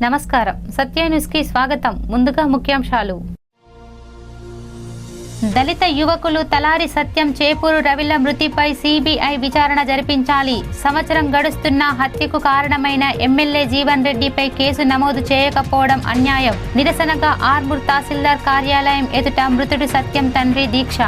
నమస్కారం. సత్య న్యూస్ కి స్వాగతం. ముందుగా ముఖ్యాంశాలు. దళిత యువకులు తలారి సత్యం చేపూరు రవిల మృతిపై సిబిఐ విచారణ జరిపించాలి. సంవత్సరం గడుస్తున్నా హత్యకు కారణమైన ఎమ్మెల్యే జీవన్ రెడ్డిపై కేసు నమోదు చేయకపోవడం అన్యాయం. నిరసనగా ఆర్మూర్ తహసీల్దార్ కార్యాలయం ఎదుట మృతుడు సత్యం తండ్రి దీక్ష.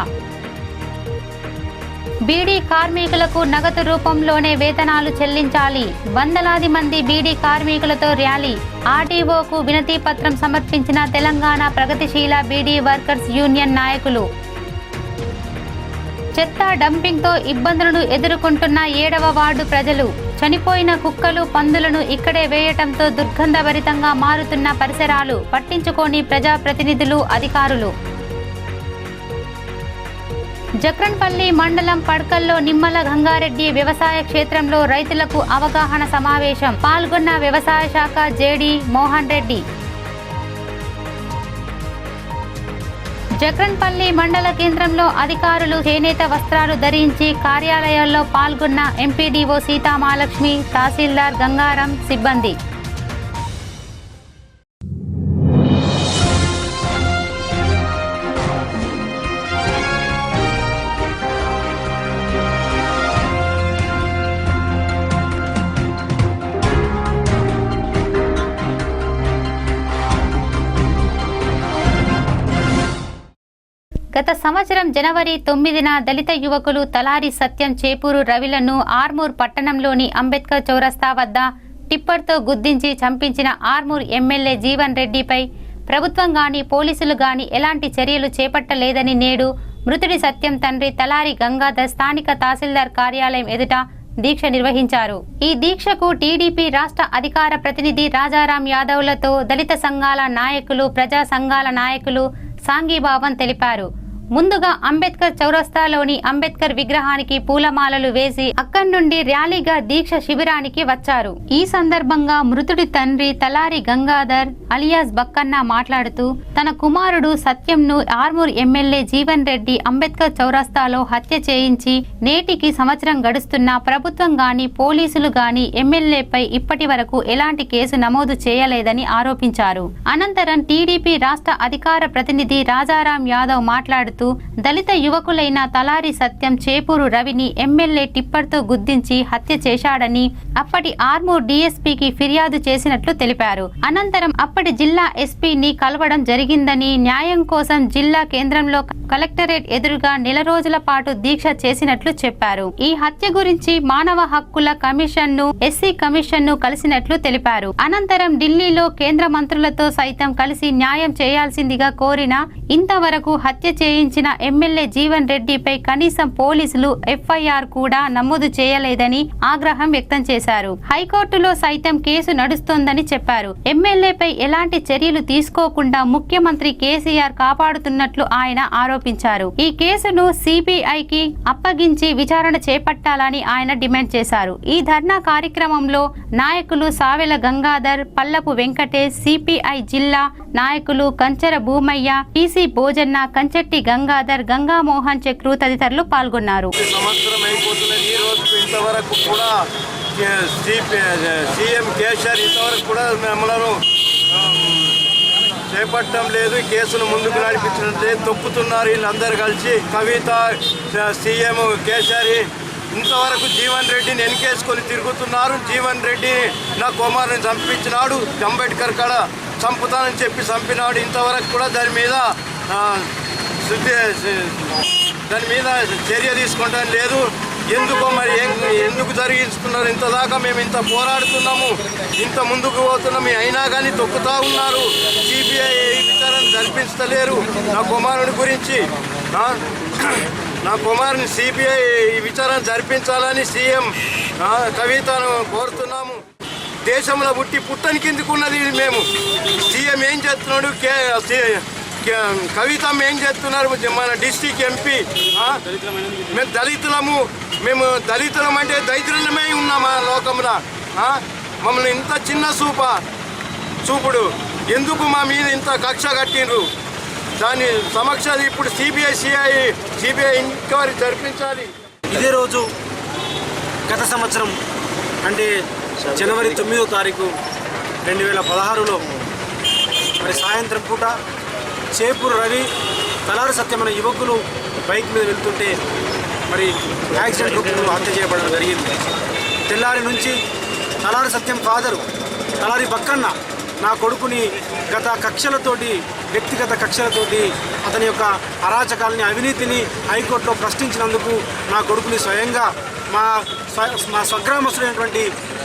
బీడీ కార్మికులకు నగదు రూపంలోనే వేతనాలు చెల్లించాలి. వందలాది మంది బీడీ కార్మికులతో ర్యాలీ. ఆర్టీఓకు వినతి పత్రం సమర్పించిన తెలంగాణ ప్రగతిశీల బీడీ వర్కర్స్ యూనియన్ నాయకులు. చెత్త డంపింగ్తో ఇబ్బందులను ఎదుర్కొంటున్న 7వ వార్డు ప్రజలు. చనిపోయిన కుక్కలు పందులను ఇక్కడే వేయటంతో దుర్గంధభరితంగా మారుతున్న పరిసరాలు పట్టించుకోని ప్రజాప్రతినిధులు, అధికారులు. జక్రన్పల్లి మండలం పడ్కల్లో నిమ్మల గంగారెడ్డి వ్యవసాయ క్షేత్రంలో రైతులకు అవగాహన సమావేశం. పాల్గొన్న వ్యవసాయ శాఖ జేడీ మోహన్ రెడ్డి. జక్రన్పల్లి మండల కేంద్రంలో అధికారులు చేనేత వస్త్రాలు ధరించి కార్యాలయాల్లో పాల్గొన్న ఎంపీడీఓ సీతామహాలక్ష్మి, తహసీల్దార్ గంగారం సిబ్బంది. గత సంవత్సరం జనవరి 9న దళిత యువకులు తలారి సత్యం చేపూరు రవిలను ఆర్మూర్ పట్టణంలోని అంబేద్కర్ చౌరస్తా వద్ద టిప్పర్తో గుద్దించి చంపించిన ఆర్మూర్ ఎమ్మెల్యే జీవన్ రెడ్డిపై ప్రభుత్వం గాని పోలీసులు గాని ఎలాంటి చర్యలు చేపట్టలేదని నేడు మృతుడి సత్యం తండ్రి తలారి గంగాధర్ స్థానిక తహసీల్దార్ కార్యాలయం ఎదుట దీక్ష నిర్వహించారు. ఈ దీక్షకు టీడీపీ రాష్ట్ర అధికార ప్రతినిధి రాజారాం యాదవ్లతో దళిత సంఘాల నాయకులు, ప్రజా సంఘాల నాయకులు సాంఘీభావం తెలిపారు. ముందుగా అంబేద్కర్ చౌరస్తాలోని అంబేద్కర్ విగ్రహానికి పూలమాలలు వేసి అక్కడి నుండి ర్యాలీగా దీక్ష శిబిరానికి వచ్చారు. ఈ సందర్భంగా మృతుడి తండ్రి తలారి గంగాధర్ అలియాస్ బక్కన్న మాట్లాడుతూ తన కుమారుడు సత్యంను ఆర్మూర్ ఎమ్మెల్యే జీవన్ రెడ్డి అంబేద్కర్ చౌరస్తాలో హత్య చేయించి నేటికి సంవత్సరం గడుస్తున్నా ప్రభుత్వం గాని పోలీసులు గాని ఎమ్మెల్యేపై ఇప్పటి వరకు ఎలాంటి కేసు నమోదు చేయలేదని ఆరోపించారు. అనంతరం టీడీపీ రాష్ట్ర అధికార ప్రతినిధి రాజారాం యాదవ్ మాట్లాడుతూ దళిత యువకులైన తలారి సత్యం చేపూరు రవిని ఎమ్మెల్యే టిప్పర్తో గుద్దించి హత్య చేశాడని అప్పటి ఆర్మూర్ డీఎస్పీకి ఫిర్యాదు చేసినట్లు తెలిపారు. అనంతరం అప్పటి జిల్లా ఎస్పీని కలవడం జరిగిందని, న్యాయం కోసం జిల్లా కేంద్రంలో కలెక్టరేట్ ఎదురుగా నెల రోజుల పాటు దీక్ష చేసినట్లు చెప్పారు. ఈ హత్య గురించి మానవ హక్కుల కమిషన్ ను, ఎస్సీ కమిషన్ ను కలిసినట్లు తెలిపారు. అనంతరం ఢిల్లీలో కేంద్ర మంత్రులతో సైతం కలిసి న్యాయం చేయాల్సిందిగా కోరినా ఇంతవరకు హత్య చేయించిన ఎమ్మెల్యే జీవన్ రెడ్డిపై కనీసం పోలీసులు ఎఫ్ఐఆర్ కూడా నమోదు చేయలేదని ఆగ్రహం వ్యక్తం చేశారు. హైకోర్టులో సైతం కేసు నడుస్తోందని చెప్పారు. ఎమ్మెల్యేపై ఎలాంటి చర్యలు తీసుకోకుండా ముఖ్యమంత్రి కేసీఆర్ కాపాడుతున్నట్లు ఆయన ఆరోపించారు. ఈ కేసును సిబిఐకి అప్పగించి విచారణ చేపట్టాలని ఆయన డిమాండ్ చేశారు. ఈ ధర్నా కార్యక్రమంలో నాయకులు సావెల గంగాధర్, పల్లపు వెంకటేష్, సిపిఐ జిల్లా నాయకులు కంచర భూమయ్య, టీసీ భోజన్న, కంచెట్టి గంగాధర్, గంగామోహన్ చక్రు తదితరులు పాల్గొన్నారు. సంవత్సరం అయిపోతున్నది. ఈ రోజు ఇంతవరకు కూడా సీఎం కేసీఆర్ ఇంతవరకు కూడా మమ్మల్ని చేపట్టడం లేదు, కేసును ముందుకు నడిపించడం లేదు, తొక్కుతున్నారు వీళ్ళందరూ కలిసి. కవిత, సీఎం కేసీఆర్ ఇంతవరకు జీవన్ రెడ్డిని ఎన్కేసుకొని తిరుగుతున్నారు. జీవన్ రెడ్డి నా కుమారుని చంపించినాడు, అంబేద్కర్ కాడ చంపుతానని చెప్పి చంపినాడు. ఇంతవరకు కూడా దాని మీద చర్య తీసుకుంటాం లేదు. ఎందుకో మరి ఎందుకు జరిగిస్తున్నారు? ఇంతదాకా మేము ఇంత పోరాడుతున్నాము, ఇంత ముందుకు పోతున్నాము, అయినా కానీ తొక్కుతా ఉన్నారు. సిబిఐ విచారణ జరిపించలేరు. నా కుమారుని గురించి నా కుమారుని సిబిఐ విచారణ జరిపించాలని సీఎం కవితను కోరుతున్నాము. దేశంలో పుట్టని కిందకున్నది మేము. సీఎం ఏం చేస్తున్నాడు, కవిత ఏం చేస్తున్నారు, మన డిస్టిక్ ఎంపీ. మేము దళితులము, మేము దళితులం అంటే దరిద్రమే ఉన్నాం ఆ లోకంలో. మమ్మల్ని ఇంత చిన్న చూపుడు ఎందుకు మా మీద ఇంత కక్ష కట్టిండ్రు? దాని సమక్ష ఇప్పుడు సిబిఐ ఎంక్వైరీ జరిపించాలి. ఇదే రోజు గత సంవత్సరం అంటే జనవరి 9వ తారీఖు 2016లో మరి సాయంత్రం పూట చేపూరు రవి, తలారి సత్యం అనే యువకులు బైక్ మీద వెళ్తుంటే మరి యాక్సిడెంట్ రూపంలో హత్య చేయబడడం జరిగింది. తెల్లారి నుంచి తలారి సత్యం ఫాదరు తలారి బక్కన్న నా కొడుకుని వ్యక్తిగత కక్షలతోటి అతని యొక్క అరాచకాలని, అవినీతిని హైకోర్టులో ప్రశ్నించినందుకు నా కొడుకుని స్వయంగా మా స్వగ్రామస్తుడైనటువంటి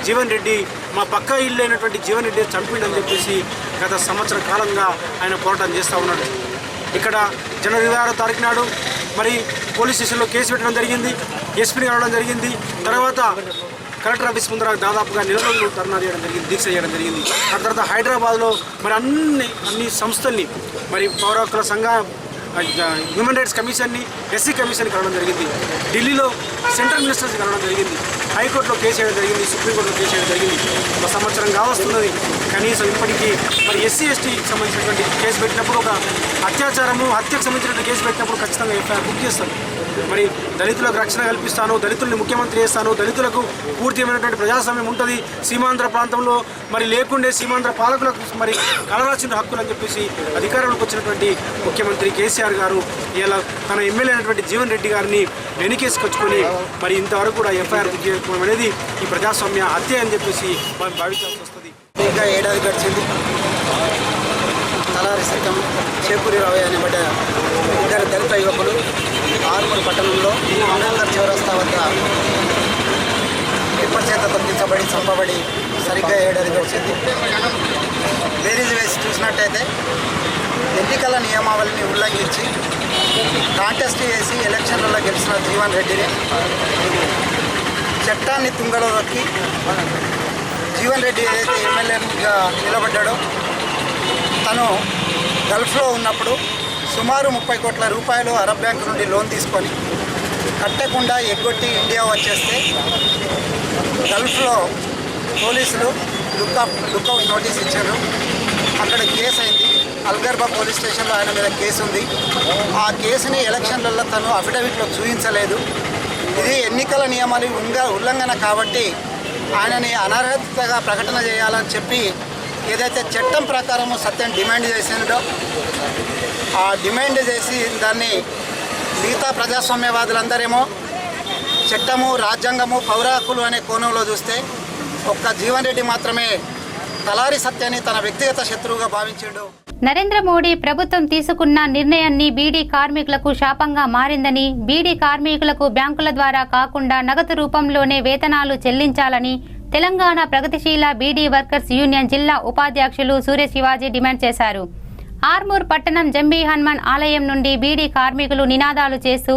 జీవన్ రెడ్డి, మా పక్క ఇల్లు అయినటువంటి జీవన్ రెడ్డి చంపిండని చెప్పేసి గత సంవత్సర కాలంగా ఆయన పోరాటం చేస్తూ ఉన్నాడు. ఇక్కడ జనవరి 26వ తారీఖు నాడు మరి పోలీస్ స్టేషన్లో కేసు పెట్టడం జరిగింది, ఎస్పీని కలవడం జరిగింది. తర్వాత కలెక్టర్ ఆఫీస్ ముందర దాదాపుగా నిలబడి ధర్నా చేయడం జరిగింది, దీక్ష చేయడం జరిగింది. ఆ తర్వాత హైదరాబాద్లో మరి అన్ని సంస్థల్ని మరి పౌర హక్కుల సంఘ, హ్యూమన్ రైట్స్ కమిషన్ని, ఎస్సీ కమిషన్ కలవడం జరిగింది. ఢిల్లీలో సెంట్రల్ మినిస్టర్స్ కలవడం జరిగింది. హైకోర్టులో కేసు వేయడం జరిగింది, సుప్రీంకోర్టులో కేసు వేయడం జరిగింది. ఒక సంవత్సరం కావస్తున్నది. కనీసం ఇప్పటికీ మరి ఎస్సీ ఎస్టీకి సంబంధించినటువంటి కేసు పెట్టినప్పుడు, ఒక హత్యకు సంబంధించినటువంటి కేసు పెట్టినప్పుడు ఖచ్చితంగా ఎఫ్ఐఆర్ బుక్ చేస్తారు. మరి దళితులకు రక్షణ కల్పిస్తాను, దళితుల్ని ముఖ్యమంత్రి చేస్తాను, దళితులకు పూర్తిమైనటువంటి ప్రజాస్వామ్యం ఉంటుంది, సీమాంధ్ర ప్రాంతంలో మరి లేకుండే సీమాంధ్ర పాలకులకు మరి కలరాల్సిన హక్కులు అని చెప్పేసి అధికారంలోకి వచ్చినటువంటి ముఖ్యమంత్రి కేసీఆర్ గారు ఇలా తన ఎమ్మెల్యే అయినటువంటి జీవన్ రెడ్డి గారిని వెనుకేసుకొచ్చుకొని మరి ఇంతవరకు కూడా ఎఫ్ఐఆర్ బుక్ చేసుకోవడం అనేది ఈ ప్రజాస్వామ్య హత్య అని చెప్పేసి మనం భావించాల్సి వస్తుంది. ఇంకా ఏడాది గడిచింది. తలారి సత్యం, చేపూరి రావు అనబడ్డ ఇద్దరు దళిత యువకులు ఆర్మూరు పట్టణంలో అంబేద్కర్ చౌరస్తా వద్ద టిప్పర్ చేత తొలగించబడి చంపబడి సరిగ్గా ఏడాది గడిచింది. బేరీజ్ వేసి చూసినట్టయితే ఎన్నికల నియమావళిని ఉల్లంఘించి కాంటెస్ట్ చేసి ఎలక్షన్లలో గెలిచిన జీవన్ రెడ్డిని చట్టాన్ని తుంగలో దొక్కి జీవన్ రెడ్డి ఏదైతే ఎమ్మెల్యేగా నిలబడ్డాడో తను గల్ఫ్లో ఉన్నప్పుడు సుమారు 30 కోట్ల రూపాయలు అరబ్ బ్యాంక్ నుండి లోన్ తీసుకొని కట్టకుండా ఎగ్గొట్టి ఇండియా వచ్చేస్తే గల్ఫ్లో పోలీసులు లుక్అవుట్ నోటీస్ ఇచ్చారు. అక్కడ కేసు అయింది. అల్గర్బా పోలీస్ స్టేషన్లో ఆయన మీద కేసు ఉంది. ఆ కేసుని ఎలక్షన్లలో తను అఫిడవిట్లో చూపించలేదు. ఇది ఎన్నికల నియమాలు ఉల్లంఘన కాబట్టి ఆయనని అనర్హతగా ప్రకటన చేయాలని చెప్పి ఏదైతే చట్టం ప్రకారము సత్యం డిమాండ్ చేసిందో ఆ డిమాండ్ చేసి దాన్ని మిగతా ప్రజాస్వామ్యవాదులందరేమో చట్టము, రాజ్యాంగము, పౌర హక్కులు అనే కోణంలో చూస్తే ఒక్క జీవన్ రెడ్డి మాత్రమే తలారి సత్యాన్ని తన వ్యక్తిగత శత్రువుగా భావించాడు. నరేంద్ర మోడీ ప్రభుత్వం తీసుకున్న నిర్ణయాన్ని బీడీ కార్మికులకు శాపంగా మారిందని, బీడీ కార్మికులకు బ్యాంకుల ద్వారా కాకుండా నగదు రూపంలోనే వేతనాలు చెల్లించాలని తెలంగాణ ప్రగతిశీల బీడీ వర్కర్స్ యూనియన్ జిల్లా ఉపాధ్యక్షులు సూర్య శివాజీ డిమాండ్ చేశారు. ఆర్మూర్ పట్టణం జంబీ హనుమాన్ ఆలయం నుండి బీడీ కార్మికులు నినాదాలు చేస్తూ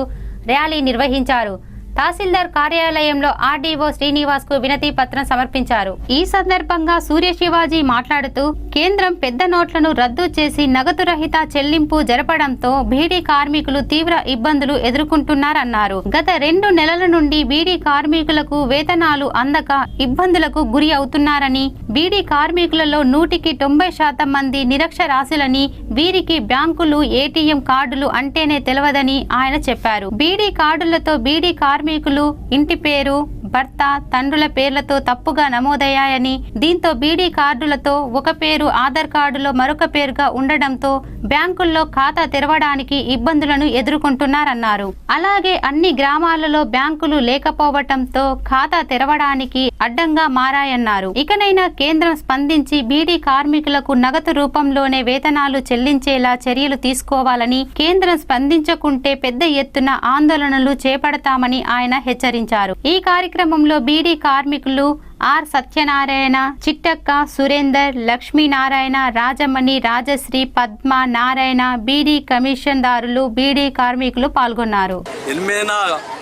ర్యాలీ నిర్వహించారు. తహసీల్దార్ కార్యాలయంలో ఆర్డీఓ శ్రీనివాస్ కు వినతి పత్రం సమర్పించారు. ఈ సందర్భంగా సూర్య శివాజీ మాట్లాడుతూ కేంద్రం పెద్ద నోట్లను రద్దు చేసి నగదు రహిత చెల్లింపు జరపడంతో బీడీ కార్మికులు తీవ్ర ఇబ్బందులు ఎదుర్కొంటున్నారన్నారు. గత 2 నెలల నుండి బీడీ కార్మికులకు వేతనాలు అందక ఇబ్బందులకు గురి అవుతున్నారని, బీడీ కార్మికులలో 190% మంది నిరక్షరాస్యులని, వీరికి బ్యాంకులు, ఏటీఎం కార్డులు అంటేనే తెలియదని ఆయన చెప్పారు. బీడీ కార్డులతో బీడీ కార్మికులు ఇంటి పేరు, భర్త, తండ్రుల పేర్లతో తప్పుగా నమోదయ్యాయని, దీంతో బీడీ కార్డులతో ఒక పేరు ఆధార్ కార్డులో మరొక పేరుగా ఉండడంతో బ్యాంకుల్లో ఖాతా తెరవడానికి ఇబ్బందులను ఎదుర్కొంటున్నారన్నారు. అలాగే అన్ని గ్రామాలలో బ్యాంకులు లేకపోవటంతో ఖాతా తెరవడానికి అడ్డంగా మారాయన్నారు. ఇకనైనా కేంద్రం స్పందించి బీడీ కార్మికులకు నగదు రూపంలోనే వేతనాలు చెల్లించేలా చర్యలు తీసుకోవాలని, కేంద్రం స్పందించకుంటే పెద్ద ఎత్తున ఆందోళనలు చేపడతామని ఆయన హెచ్చరించారు. ఈ కార్యక్రమంలో బీడీ కార్మికులు ఆర్ సత్యనారాయణ, చిట్టక్క, సురేందర్, లక్ష్మీనారాయణ, రాజమణి, రాజశ్రీ, పద్మ, నారాయణ, బీడీ కమిషన్దారులు, బీడీ కార్మికులు పాల్గొన్నారు.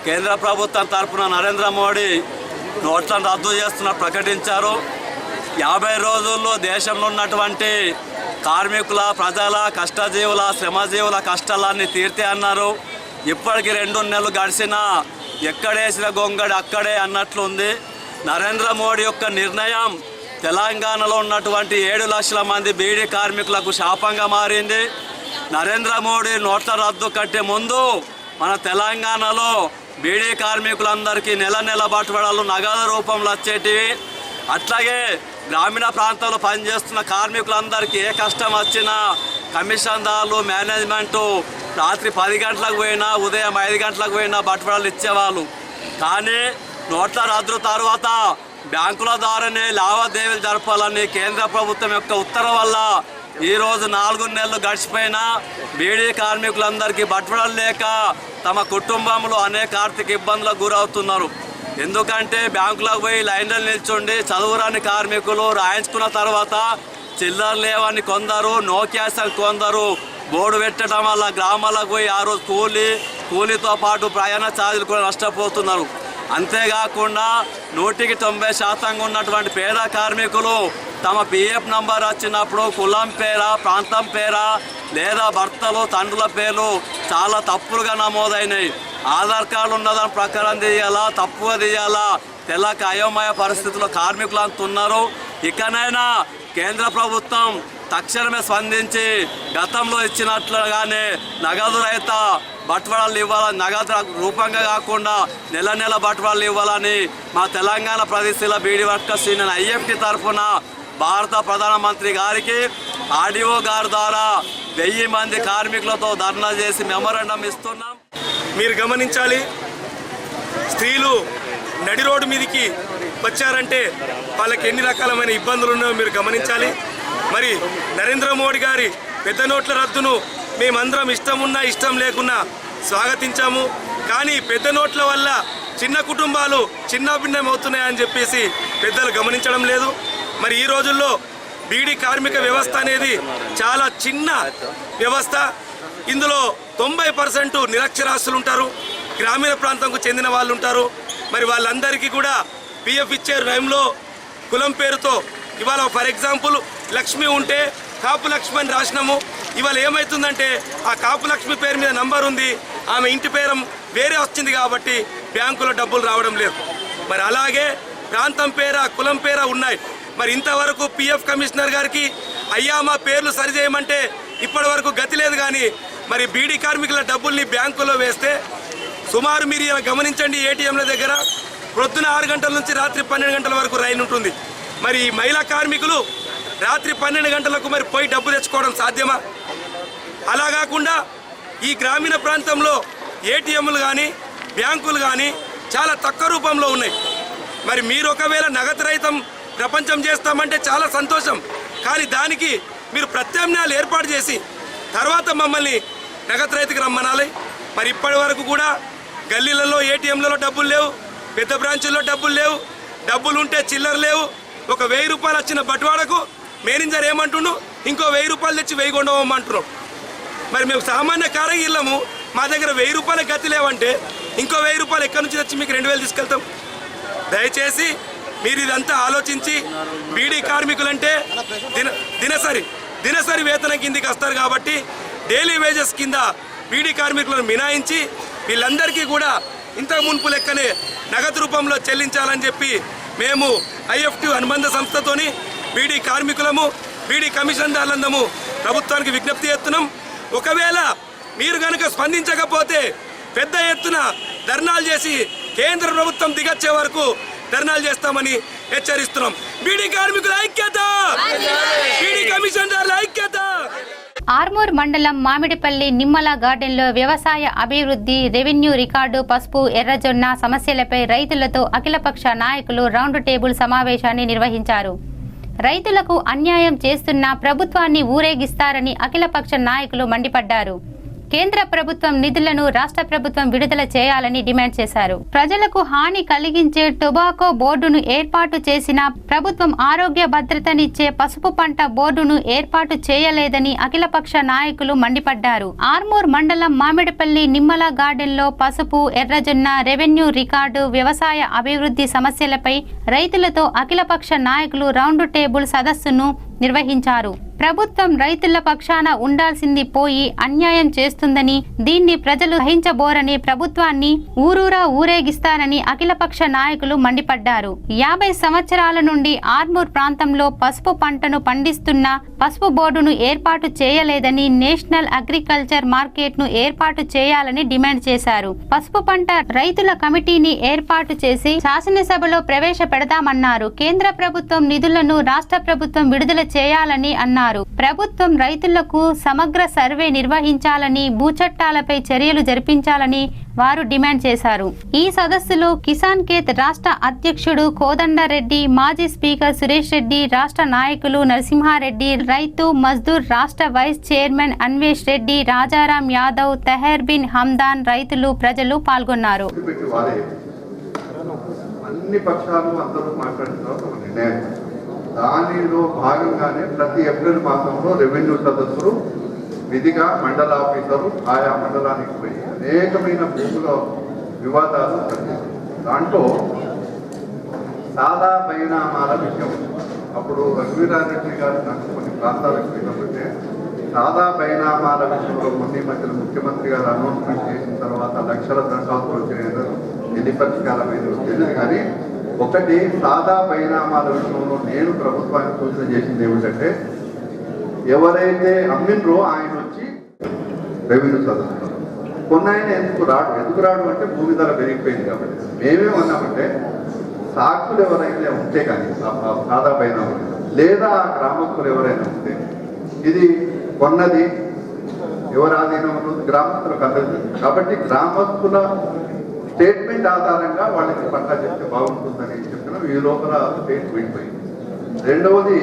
కేంద్ర ప్రభుత్వం తరపున నరేంద్ర మోడీ నోట్లను రద్దు చేస్తున్న ప్రకటించారు. 50 రోజుల్లో దేశంలో ఉన్నటువంటి కార్మికుల, ప్రజల, కష్టజీవుల, శ్రమజీవుల కష్టాలన్నీ తీర్తే అన్నారు. ఇప్పటికి 2 నెలలు గడిచినా ఎక్కడేసిన గొంగడి అక్కడే అన్నట్లుంది. నరేంద్ర మోడీ యొక్క నిర్ణయం తెలంగాణలో ఉన్నటువంటి 7 లక్షల మంది బీడీ కార్మికులకు శాపంగా మారింది. నరేంద్ర మోడీ నోట్ల రద్దు కట్టే ముందు మన తెలంగాణలో బీడీ కార్మికులందరికీ నెల బట్టుబడులు నగదు రూపంలో వచ్చేటివి. అట్లాగే గ్రామీణ ప్రాంతాల్లో పనిచేస్తున్న కార్మికులందరికీ ఏ కష్టం వచ్చినా కమిషన్దారులు మేనేజ్మెంటు రాత్రి 10 గంటలకు పోయినా ఉదయం 5 గంటలకు పోయినా బట్టబడలు ఇచ్చేవాళ్ళు. కానీ నోట్ల రద్దు తర్వాత బ్యాంకుల ద్వారానే లావాదేవీలు జరపాలని కేంద్ర ప్రభుత్వం యొక్క ఉత్తర్వు వల్ల ఈరోజు 4 నెలలు గడిచిపోయినా బీడీ కార్మికులందరికీ బట్టబడలు లేక తమ కుటుంబంలో అనేక ఆర్థిక ఇబ్బందులకు గురవుతున్నారు. ఎందుకంటే బ్యాంకులకు పోయి లైన్లో నిల్చుండి చదువురాని కార్మికులు రాయించుకున్న తర్వాత చిల్లర లేవని కొందరు, నో క్యాష్ అని కొందరు బోర్డు పెట్టడం వల్ల గ్రామాలకు పోయి ఆ రోజు కూలీతో పాటు ప్రయాణ ఛార్జీలు కూడా నష్టపోతున్నారు. అంతేకాకుండా 100% ఉన్నటువంటి పేద కార్మికులు తమ పిఎఫ్ నంబర్ వచ్చినప్పుడు కులం పేరా, ప్రాంతం పేరా లేదా భర్తలు తండ్రుల పేర్లు చాలా తప్పులుగా నమోదైనాయి. ఆధార్ కార్డు ఉన్నదాని ప్రకారం తీయాలా, తప్పుగా తీయాలా, తెల్లక అయోమయ పరిస్థితుల్లో కార్మికులు అంటున్నారు. ఇకనైనా కేంద్ర ప్రభుత్వం తక్షణమే స్పందించి గతంలో ఇచ్చినట్లుగానే నగదు రహిత బట్వాడాలు ఇవ్వాలని, నగదు రూపంగా కాకుండా నెల నెల బట్వాడాలు ఇవ్వాలని మా తెలంగాణ ప్రదేశీల బీడీ వర్కర్స్ యూనియన్ ఐఎఫ్టీ తరఫున భారత ప్రధానమంత్రి గారికి ఆర్డీఓ గారి ద్వారా 1000 మంది కార్మికులతో ధర్నా చేసి మెమోరాండం ఇస్తున్నాం. మీరు గమనించాలి, స్త్రీలు నడి రోడ్డు మీదకి వచ్చారంటే వాళ్ళకి ఎన్ని రకాలమైన ఇబ్బందులు ఉన్నాయో మీరు గమనించాలి. మరి నరేంద్ర మోడీ గారి పెద్ద నోట్ల రద్దును మేమందరం ఇష్టం ఉన్నా ఇష్టం లేకున్నా స్వాగతించాము. కానీ పెద్ద నోట్ల వల్ల చిన్న కుటుంబాలు చిన్నాభిన్నం అవుతున్నాయని చెప్పేసి పెద్దలు గమనించడం లేదు. మరి ఈ రోజుల్లో బీడీ కార్మిక వ్యవస్థ అనేది చాలా చిన్న వ్యవస్థ. ఇందులో 90% నిరక్షరాస్యులు ఉంటారు, గ్రామీణ ప్రాంతంకు చెందిన వాళ్ళు ఉంటారు. మరి వాళ్ళందరికీ కూడా పిఎఫ్ ఇచ్చే టైంలో కులం పేరుతో ఇవాళ ఫర్ ఎగ్జాంపుల్ లక్ష్మి ఉంటే కాపు లక్ష్మి అని రాసినాము. ఇవాళ ఏమవుతుందంటే ఆ కాపు లక్ష్మి పేరు మీద నంబర్ ఉంది, ఆమె ఇంటి పేరు వేరే వచ్చింది కాబట్టి బ్యాంకులో డబ్బులు రావడం లేదు. మరి అలాగే ప్రాంతం పేర, కులం పేర ఉన్నాయి. మరి ఇంతవరకు పిఎఫ్ కమిషనర్ గారికి అయ్యా మా పేర్లు సరిచేయమంటే ఇప్పటి వరకు గతి లేదు. కానీ మరి బీడీ కార్మికుల డబ్బుల్ని బ్యాంకులో వేస్తే సుమారు మీరు గమనించండి, ఏటీఎంల దగ్గర ప్రొద్దున 6 గంటల నుంచి రాత్రి 12 గంటల వరకు రైలు ఉంటుంది. మరి మహిళా కార్మికులు రాత్రి 12 గంటలకు మరి పోయి డబ్బు తెచ్చుకోవడం సాధ్యమా? అలా కాకుండా ఈ గ్రామీణ ప్రాంతంలో ఏటీఎంలు కానీ బ్యాంకులు కానీ చాలా తక్కువ రూపంలో ఉన్నాయి. మరి మీరు ఒకవేళ నగదు రహితం ప్రపంచం చేస్తామంటే చాలా సంతోషం. కానీ దానికి మీరు ప్రత్యామ్నాయాలు ఏర్పాటు చేసి తర్వాత మమ్మల్ని నగదు రహితకి రమ్మనాలి. మరి ఇప్పటి వరకు కూడా గల్లీలలో ఏటీఎంలలో డబ్బులు లేవు, పెద్ద బ్రాంచుల్లో డబ్బులు లేవు, డబ్బులు ఉంటే చిల్లర లేవు. ఒక 1000 రూపాయలు వచ్చిన బట్వాడకు మేనేజర్ ఏమంటుండు, ఇంకో 1000 రూపాయలు తెచ్చి 1000 కొండవమ్మంటున్నాం. మరి మేము సామాన్య కారగిళ్ళము, మా దగ్గర 1000 రూపాయల గతి లేవంటే ఇంకో 1000 రూపాయలు ఎక్కడి నుంచి తెచ్చి మీకు 2000 తీసుకెళ్తాం. దయచేసి మీరు ఇదంతా ఆలోచించి బీడీ కార్మికులంటే దినసరి వేతనం కిందికి వస్తారు కాబట్టి డైలీ వేజెస్ కింద బీడీ కార్మికులను మినాయించి వీళ్ళందరికీ కూడా ఇంతకు మునుపు లెక్కనే నగదు రూపంలో చెల్లించాలని చెప్పి మేము ఐఎఫ్టీ అనుబంధ సంస్థతోని బీడీ కార్మికులము, బీడీ కమిషన్దారులందము ప్రభుత్వానికి విజ్ఞప్తి చేస్తున్నాం. ఒకవేళ మీరు కనుక స్పందించకపోతే పెద్ద ఎత్తున ధర్నాలు చేసి కేంద్ర ప్రభుత్వం దిగొచ్చే వరకు ధర్నాలు చేస్తామని హెచ్చరిస్తున్నాం. బీడీ కార్మికుల ఐక్యత, బీడీ కమిషన్దారుల ఐక్యత. ఆర్మూర్ మండలం మామిడిపల్లి నిమ్మల గార్డెన్లో వ్యవసాయ అభివృద్ధి, రెవెన్యూ రికార్డు, పసుపు, ఎర్రజొన్న సమస్యలపై రైతులతో అఖిలపక్ష నాయకులు రౌండ్ టేబుల్ సమావేశాన్ని నిర్వహించారు. రైతులకు అన్యాయం చేస్తున్న ప్రభుత్వాన్ని ఊరేగిస్తారని అఖిలపక్ష నాయకులు మండిపడ్డారు. కేంద్ర ప్రభుత్వం నిధులను రాష్ట్ర ప్రభుత్వం విడుదల చేయాలని డిమాండ్ చేశారు. ప్రజలకు హాని కలిగించే టొబాకో బోర్డును ఏర్పాటు చేసిన ప్రభుత్వం ఆరోగ్య భద్రతనిచ్చే పసుపు పంట బోర్డును ఏర్పాటు చేయలేదని అఖిలపక్ష నాయకులు మండిపడ్డారు. ఆర్మూర్ మండలం మామిడిపల్లి నిమ్మల గార్డెన్లో పసుపు, ఎర్రజొన్న, రెవెన్యూ రికార్డు, వ్యవసాయ అభివృద్ధి సమస్యలపై రైతులతో అఖిలపక్ష నాయకులు రౌండ్ టేబుల్ సదస్సును నిర్వహించారు. ప్రభుత్వం రైతుల పక్షాన ఉండాల్సింది పోయి అన్యాయం చేస్తుందని, దీన్ని ప్రజలు సహించబోరని, ప్రభుత్వాన్ని ఊరూరా ఊరేగిస్తారని అఖిలపక్ష నాయకులు మండిపడ్డారు. 50 సంవత్సరాల నుండి ఆర్మూర్ ప్రాంతంలో పసుపు పంటను పండిస్తున్న పసుపు బోర్డును ఏర్పాటు చేయలేదని, నేషనల్ అగ్రికల్చర్ మార్కెట్ ను ఏర్పాటు చేయాలని డిమాండ్ చేశారు. పసుపు పంట రైతుల కమిటీని ఏర్పాటు చేసి శాసనసభలో ప్రవేశపెడతామన్నారు. కేంద్ర ప్రభుత్వం నిధులను రాష్ట్ర ప్రభుత్వం విడుదల చేయాలని అన్నారు. ప్రభుత్వం రైతులకు సమగ్ర సర్వే నిర్వహించాలని, భూచట్టాలపై చర్యలు జరిపించాలని వారు డిమాండ్ చేశారు. ఈ సదస్సులో కిసాన్ కేత్ రాష్ట్ర అధ్యక్షుడు కోదండరెడ్డి, మాజీ స్పీకర్ సురేష్ రెడ్డి, రాష్ట్ర నాయకులు నరసింహారెడ్డి, రైతు మజ్దూర్ రాష్ట్ర వైస్ చైర్మన్ అన్వేష్ రెడ్డి, రాజారాం యాదవ్, తహర్ బిన్ హమ్దాన్, రైతులు, ప్రజలు పాల్గొన్నారు. అన్ని పక్షాలు అందరూ మాట్లాడిన తర్వాత ఒక నిర్ణయం, దానిలో భాగంగానే ప్రతి ఏప్రిల్ మాసంలో రెవెన్యూ సదస్సులు విధిగా మండల ఆఫీసరు ఆయా మండలానికి పోయి అనేకమైన భూముల వివాదాలు జరిగాయి. దాంట్లో సాదా పరిణామాల విషయం అప్పుడు రఘువీరారెడ్డి గారు నాకు కొన్ని ప్రాంతాలకు వెళ్ళబట్టే సాదా పరిణామాల విషయంలో కొన్ని మధ్యలో ముఖ్యమంత్రి గారు అనౌన్స్మెంట్ చేసిన తర్వాత లక్షల దరఖాస్తులు వచ్చాయో ఎన్ని పరిష్కారమైందో తెలియదు. కానీ ఒకటి సాదా పరిణామాల విషయంలో నేను ప్రభుత్వానికి సూచన చేసింది ఏమిటంటే, ఎవరైతే అమ్మినరో ఆయన వచ్చి రెవెన్యూ సదస్సులు కొన్ని ఆయన ఎందుకు రాడు అంటే భూమి ధర పెరిగిపోయింది కాబట్టి మేమేమన్నామంటే, సాక్షులు ఎవరైతే ఉంటే కానీ సాదా పరిణామాలు లేదా ఆ గ్రామస్తులు ఎవరైనా ఉంటే, ఇది కొన్నది ఎవరి ఆధీనంలో గ్రామస్తులకు అందరికీ కాబట్టి గ్రామస్తుల స్టేట్మెంట్ ఆధారంగా వాళ్ళకి పట్టా చెప్తే బాగుంటుందని చెప్పినాం. ఈ లోపల స్టేట్ వెళ్ళిపోయింది. రెండవది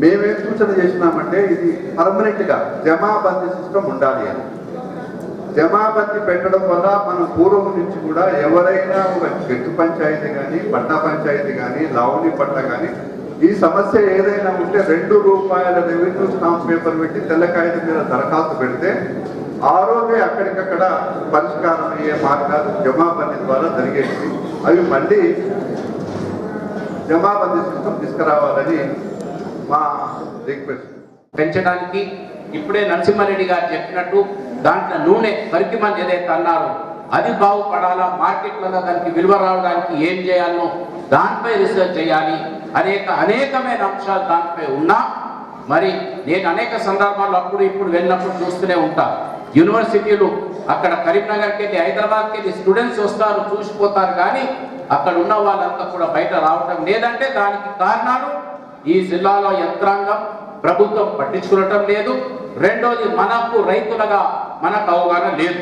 మేమేం సూచన చేసినామంటే, ఇది పర్మనెంట్గా జమాబందీ సిస్టమ్ ఉండాలి అని. జమాబందీ పెట్టడం వల్ల మనం పూర్వం నుంచి కూడా ఎవరైనా ఒక గట్టు పంచాయతీ కానీ, పట్టా పంచాయతీ కానీ, లావణి పట్ట కానీ ఈ సమస్య ఏదైనా ఉంటే ₹2 రెవెన్యూ స్టాంప్ పేపర్ పెట్టి తెల్లకాయల మీద దరఖాస్తు పెడితే ఆ రోజే అక్కడికక్కడ పరిష్కారం అయ్యే మార్గాలు జమాబందీ ద్వారా జరిగేది. అవి మళ్ళీ జమాబందీ సిస్టమ్ తీసుకురావాలని మా రిక్వెస్ట్. పెంచడానికి ఇప్పుడే నరసింహారెడ్డి గారు చెప్పినట్టు దాంట్లో నూనె పరికిమంది ఏదైతే అన్నారో అది బాగుపడాలా, మార్కెట్లలో దానికి విలువ రావడానికి ఏం చేయాలో దానిపై రీసెర్చ్ చేయాలి. అనేకమైన అంశాలు దానిపై ఉన్నా మరి నేను అనేక సందర్భాల్లో అప్పుడు ఇప్పుడు వెళ్ళినప్పుడు చూస్తూనే ఉంటా. యూనివర్సిటీలు అక్కడ కరీంనగర్కి వెళ్ళి, హైదరాబాద్కి వెళ్ళి స్టూడెంట్స్ వస్తారు, చూసిపోతారు, కానీ అక్కడ ఉన్న వాళ్ళంతా కూడా బయట రావటం లేదంటే దానికి కారణాలు ఈ జిల్లాలో యంత్రాంగం ప్రభుత్వం పట్టించుకోవటం లేదు. రెండోది మనకు రైతులుగా మనకు అవగాహన లేదు.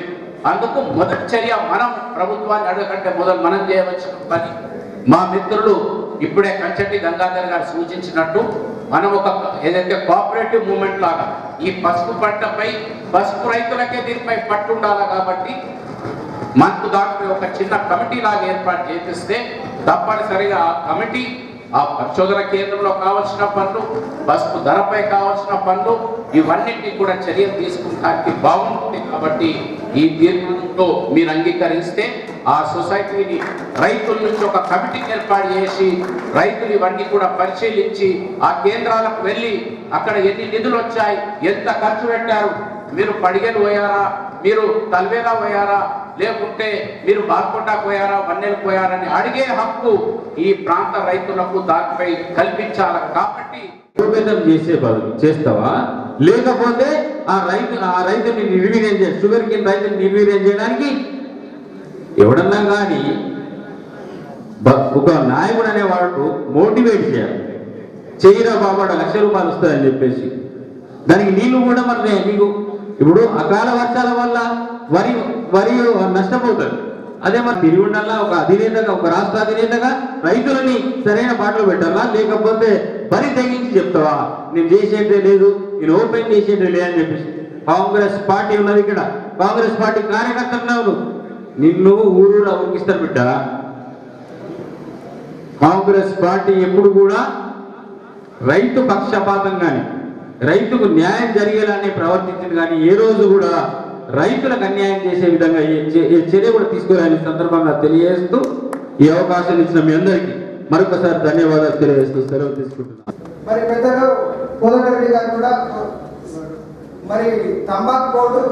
అందుకు మొదటి చర్య మనం ప్రభుత్వాన్ని అడగకంటే మొదలు మనం చేయవలసిన పని. మా మిత్రులు ఇప్పుడే కంచటి గంగాధర్ గారు సూచించినట్టు మనం ఒక ఏదైతే కోఆపరేటివ్ మూవ్మెంట్ లాగా ఈ పసుపు పంటపై పసుపు రైతులకే దీనిపై పట్టు ఉండాలి. కాబట్టి మనకు దానిపై ఒక చిన్న కమిటీ లాగా ఏర్పాటు చేపిస్తే తప్పనిసరిగా ఆ కమిటీ ఆ పరిశోధన కేంద్రంలో కావాల్సిన పనులు, పసుపు ధరపై కావాల్సిన పనులు, ఇవన్నిటినీ కూడా చర్యలు తీసుకుంటానికి బాగుంటుంది. కాబట్టి ఈ తీర్పుతో మీరు అంగీకరిస్తే ఆ సొసైటీని రైతుల నుంచి ఒక కమిటీని ఏర్పాటు చేసి రైతులు ఇవన్నీ కూడా పరిశీలించి ఆ కేంద్రాలకు వెళ్ళి అక్కడ ఎన్ని నిధులు వచ్చాయి, ఎంత ఖర్చు పెట్టారు, మీరు పడిగలు పోయారా, మీరు తల్వేలా పోయారా, లేకుంటే మీరు బాల్కొండకు పోయారా, వన్నెలకు పోయారని అడిగే హక్కు ఈ ప్రాంత రైతులకు దానిపై కల్పించాలి. కాబట్టి చేసే బదులు చేస్తావా, లేకపోతే ఆ రైతుని నిర్వీర్యం చేయాలి. షుగర్ కింద రైతుని నిర్వీర్యం చేయడానికి ఎవడన్నా కానీ ఒక నాయకుడు అనేవాడు మోటివేట్ చేయాలి. చెయ్యిరా బాబాడు ₹1,00,000 వస్తుందని చెప్పేసి దానికి నీళ్లు కూడా మరి నీకు ఇప్పుడు అకాల వర్షాల వల్ల వరి నష్టపోతారు. అదే మరి తిరిగి ఉండాలా, ఒక అధినేతగా, ఒక రాష్ట్ర అధినేతగా రైతులని సరైన బాటలో పెట్టాలా, లేకపోతే వరి తెగించి చెప్తావా నేను చేసేదే లేదు, నేను ఓపెన్ చేసేదే లేదని చెప్పేసి. కాంగ్రెస్ పార్టీ ఉన్నది ఇక్కడ, కాంగ్రెస్ పార్టీ కార్యకర్తలు నిన్ను ఊరూరా ఉరికిస్తారు బిడ్డ. కాంగ్రెస్ పార్టీ ఎప్పుడు కూడా రైతు పక్షపాతం కానీ రైతుకు న్యాయం జరిగేలానే ప్రవర్తించింది, కానీ ఏ రోజు కూడా రైతులకు అన్యాయం చేసే విధంగా ఏ చర్య కూడా తీసుకోవాలని సందర్భంగా తెలియజేస్తూ ఈ అవకాశం ఇచ్చిన మీ అందరికీ మరొకసారి ధన్యవాదాలు తెలియజేస్తూ సెలవు తీసుకుంటున్నాను. మరి పెద్దలు కోదండరెడ్డి గారు కూడా మరి తంబాకు బోర్డు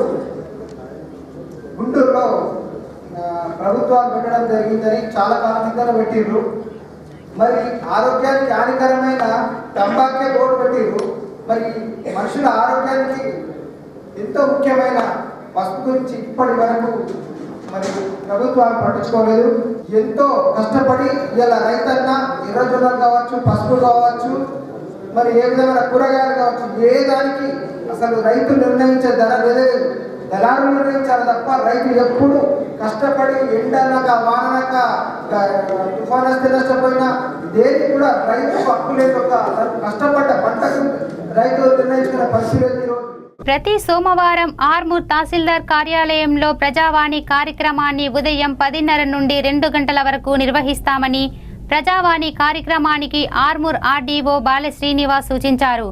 గుంటూరులో ప్రభుత్వాలు పెట్టడం జరిగిందని చాలా కాలం కింద పెట్టిర్రు. మరి ఆరోగ్యానికి హానికరమైన తంబాకే బోర్డు పెట్టిర్రు. మరి మనుషుల ఆరోగ్యానికి ఎంతో ముఖ్యమైన పసుపు గురించి ఇప్పటి వరకు మరి ప్రభుత్వాలు పట్టించుకోలేదు. ఎంతో కష్టపడి ఇలా రైతన్న ఎర్రజొన్నలు కావచ్చు, పసుపు కావచ్చు, మరి ఏ విధమైన కూరగాయలు కావచ్చు, ఏ దానికి అసలు రైతు నిర్ణయించే ధర లేదే, దళారులు నిర్ణయించాలి తప్ప రైతు ఎప్పుడు కష్టపడి ఎండనక వాననక తుఫాన్ వస్తే నష్టపోయినా దేనికి కూడా రైతు హక్కు లేదు. కష్టపడ్డ పంటకు రైతు నిర్ణయించుకున్న పరిస్థితి. ప్రతి సోమవారం ఆర్మూర్ తహసీల్దార్ కార్యాలయంలో ప్రజావాణి కార్యక్రమాన్ని ఉదయం 10:30 నుండి 2 గంటల వరకు నిర్వహిస్తామని ప్రజావాణి కార్యక్రమానికి ఆర్మూర్ ఆర్డీఓ బాల శ్రీనివాస్ సూచించారు.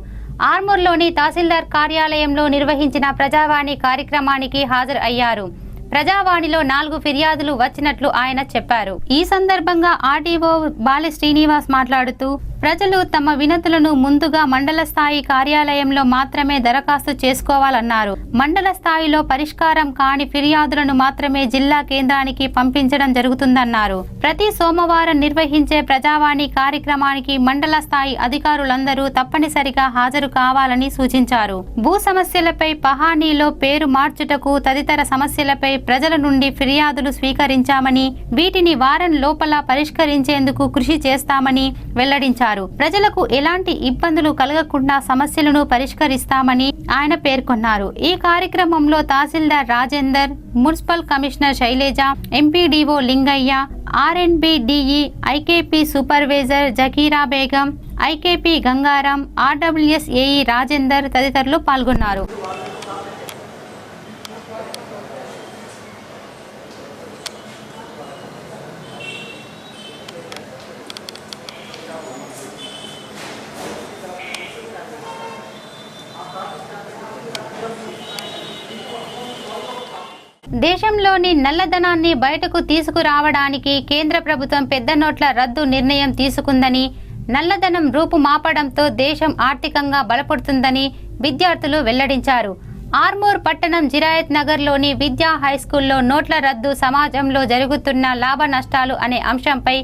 ఆర్మూర్లోని తహసీల్దార్ కార్యాలయంలో నిర్వహించిన ప్రజావాణి కార్యక్రమానికి హాజరు అయ్యారు. ప్రజావాణిలో 4 ఫిర్యాదులు వచ్చినట్లు ఆయన చెప్పారు. ఈ సందర్భంగా ఆర్డీఓ బాల శ్రీనివాస్ మాట్లాడుతూ ప్రజలు తమ వినతులను ముందుగా మండల స్థాయి కార్యాలయంలో మాత్రమే దరఖాస్తు చేసుకోవాలన్నారు. మండల స్థాయిలో పరిష్కారం కాని ఫిర్యాదులను మాత్రమే జిల్లా కేంద్రానికి పంపించడం జరుగుతుందన్నారు. ప్రతి సోమవారం నిర్వహించే ప్రజావాణి కార్యక్రమానికి మండల స్థాయి అధికారులందరూ తప్పనిసరిగా హాజరు కావాలని సూచించారు. భూ సమస్యలపై పహానీలో పేరు మార్చుటకు తదితర సమస్యలపై ప్రజల నుండి ఫిర్యాదులు స్వీకరించామని వీటిని వారం లోపల పరిష్కరించేందుకు కృషి చేస్తామని వెల్లడించారు. ప్రజలకు ఎలాంటి ఇబ్బందులు కలగకుండా సమస్యలను పరిష్కరిస్తామని ఆయన పేర్కొన్నారు. ఈ కార్యక్రమంలో tahsildar Rajender, municipal commissioner Shailaja, MPDO Lingaiah, R and B DE, IKP supervisor Zakira Begum, IKP Gangaram, RWS AE Rajender తదితరులు పాల్గొన్నారు. దేశంలోని నల్లధనాన్ని బయటకు తీసుకురావడానికి కేంద్ర ప్రభుత్వం పెద్ద నోట్ల రద్దు నిర్ణయం తీసుకుందని, నల్లధనం రూపుమాపడంతో దేశం ఆర్థికంగా బలపడుతుందని విద్యార్థులు వెల్లడించారు. ఆర్మూర్ పట్టణం జిరాయత్ నగర్లోని విద్యా హైస్కూల్లో నోట్ల రద్దు సమాజంలో జరుగుతున్న లాభ నష్టాలు అనే అంశంపై